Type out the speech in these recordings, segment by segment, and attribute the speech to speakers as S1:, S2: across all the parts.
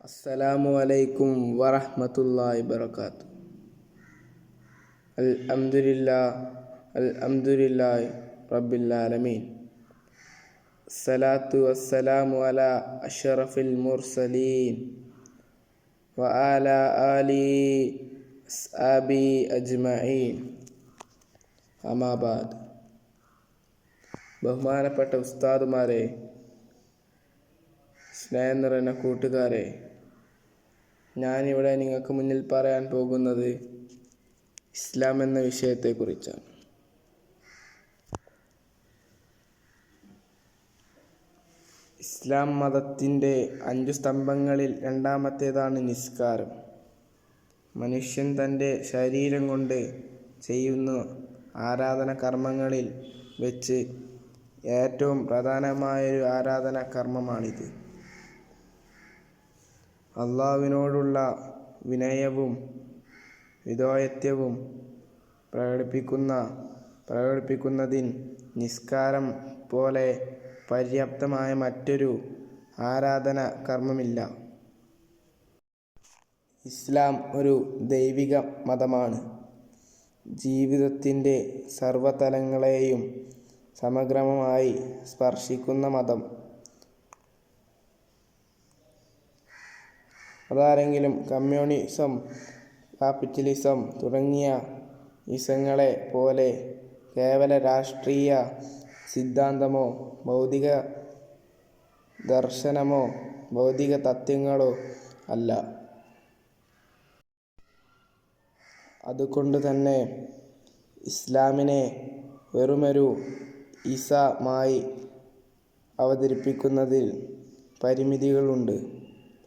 S1: അസ്സലാമു അലൈക്കും വറഹ്മത്തുള്ളാഹി വബറകാതുഹു. അൽഹംദുലില്ലാഹി റബ്ബിൽ ആലമീൻ. അസ്സലാത്തു വസ്സലാമു അലാ അഷ്റഫിൽ മുർസലീൻ വഅലാ ആലിഹി വസ്ഹബി അജ്മഈൻ. അമാ ബഅദ്. ബഹുമാനപ്പെട്ട ഉസ്താദുമാരെ, സ്നേഹം നിറഞ്ഞ കൂട്ടുകാരെ, ഞാനിവിടെ നിങ്ങൾക്ക് മുന്നിൽ പറയാൻ പോകുന്നത് ഇസ്ലാം എന്ന വിഷയത്തെക്കുറിച്ചാണ്. ഇസ്ലാം മതത്തിൻ്റെ 5 സ്തംഭങ്ങളിൽ രണ്ടാമത്തേതാണ് നിസ്കാരം. മനുഷ്യൻ തൻ്റെ ശരീരം കൊണ്ട് ചെയ്യുന്ന ആരാധന കർമ്മങ്ങളിൽ വെച്ച് ഏറ്റവും പ്രധാനമായൊരു ആരാധന കർമ്മമാണിത്. അള്ളാഹുവിനോടുള്ള വിനയവും വിധേയത്വവും പ്രകടിപ്പിക്കുന്നതിന് നിസ്കാരം പോലെ പര്യാപ്തമായ മറ്റൊരു ആരാധന കർമ്മമില്ല. ഇസ്ലാം ഒരു ദൈവിക മതമാണ്. ജീവിതത്തിൻ്റെ സർവ്വതലങ്ങളെയും സമഗ്രമായി സ്പർശിക്കുന്ന മതം. അതാരെങ്കിലും കമ്മ്യൂണിസം, ക്യാപിറ്റലിസം തുടങ്ങിയ ഇസങ്ങളെ പോലെ കേവല രാഷ്ട്രീയ സിദ്ധാന്തമോ ഭൗതിക ദർശനമോ ഭൗതിക തത്വങ്ങളോ അല്ല. അതുകൊണ്ട് തന്നെ ഇസ്ലാമിനെ വെറുമൊരു ഇസമായി അവതരിപ്പിക്കുന്നതിൽ പരിമിതികളുണ്ട്.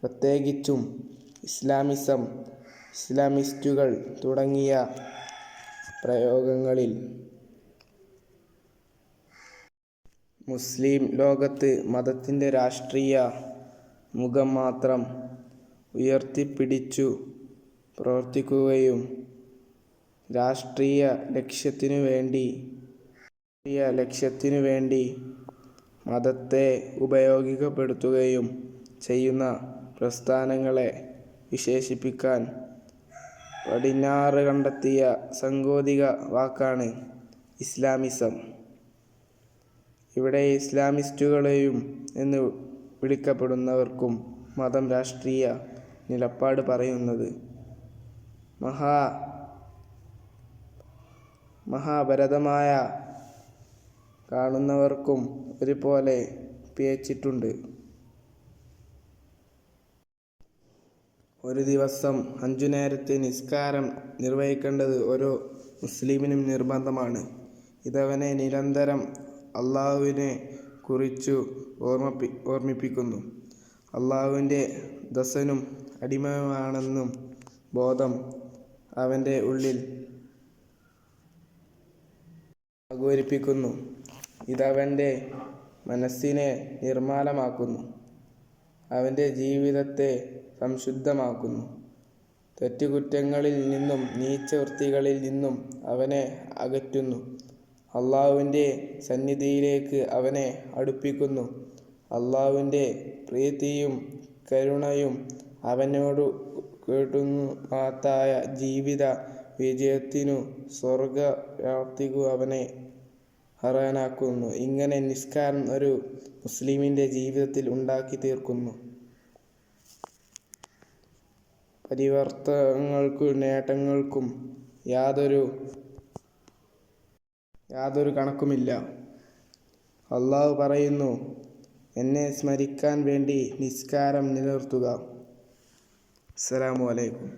S1: പ്രത്യേകിച്ചും ഇസ്ലാമിസം, ഇസ്ലാമിസ്റ്റുകൾ തുടങ്ങിയ പ്രയോഗങ്ങളിൽ. മുസ്ലിം ലോകത്ത് മതത്തിൻ്റെ രാഷ്ട്രീയ മുഖം മാത്രം ഉയർത്തിപ്പിടിച്ചു പ്രവർത്തിക്കുകയും രാഷ്ട്രീയ ലക്ഷ്യത്തിനു വേണ്ടി മതത്തെ ഉപയോഗപ്പെടുത്തുകയും ചെയ്യുന്ന പ്രസ്ഥാനങ്ങളെ വിശേഷിപ്പിക്കാൻ പടിഞ്ഞാറ് കണ്ടെത്തിയ സങ്കോചിത വാക്കാണ് ഇസ്ലാമിസം. ഇവിടെ ഇസ്ലാമിസ്റ്റുകളെയും എന്ന് വിളിക്കപ്പെടുന്നവർക്കും മതം രാഷ്ട്രീയ നിലപാട് പറയുന്നത് മഹാഭാരതമായ കാണുന്നവർക്കും ഒരുപോലെ പിഴച്ചിട്ടുണ്ട്. ഒരു ദിവസം 5 നേരത്തെ നിസ്കാരം നിർവഹിക്കേണ്ടത് ഓരോ മുസ്ലിമിനും നിർബന്ധമാണ്. ഇതവനെ നിരന്തരം അള്ളാഹുവിനെ കുറിച്ചു ഓർമ്മിപ്പിക്കുന്നു. അള്ളാഹുവിൻ്റെ ദാസനും അടിമയുമാണെന്നും ബോധം അവൻ്റെ ഉള്ളിൽ അങ്കുരിപ്പിക്കുന്നു. ഇതവൻ്റെ മനസ്സിനെ നിർമ്മലമാക്കുന്നു. അവൻ്റെ ജീവിതത്തെ സംശുദ്ധമാക്കുന്നു. തെറ്റുകുറ്റങ്ങളിൽ നിന്നും നീചവൃത്തികളിൽ നിന്നും അവനെ അകറ്റുന്നു. അള്ളാഹുവിൻ്റെ സന്നിധിയിലേക്ക് അവനെ അടുപ്പിക്കുന്നു. അള്ളാഹുവിൻ്റെ പ്രീതിയും കരുണയും അവനോട് കിട്ടുന്നു. മഹത്തായ ജീവിത വിജയത്തിനു സ്വർഗപ്രാപ്തിക്കു അവനെ അർഹനാക്കുന്നു. ഇങ്ങനെ നിസ്കാരം ഒരു മുസ്ലിമിൻ്റെ ജീവിതത്തിൽ ഉണ്ടാക്കി തീർക്കുന്നു പരിവർത്തനങ്ങൾക്കും നേട്ടങ്ങൾക്കും യാതൊരു കണക്കുമില്ല. അള്ളാഹു പറയുന്നു, എന്നെ സ്മരിക്കാൻ വേണ്ടി നിസ്കാരം നിലനിർത്തുക. അസ്സലാമു അലൈക്കും.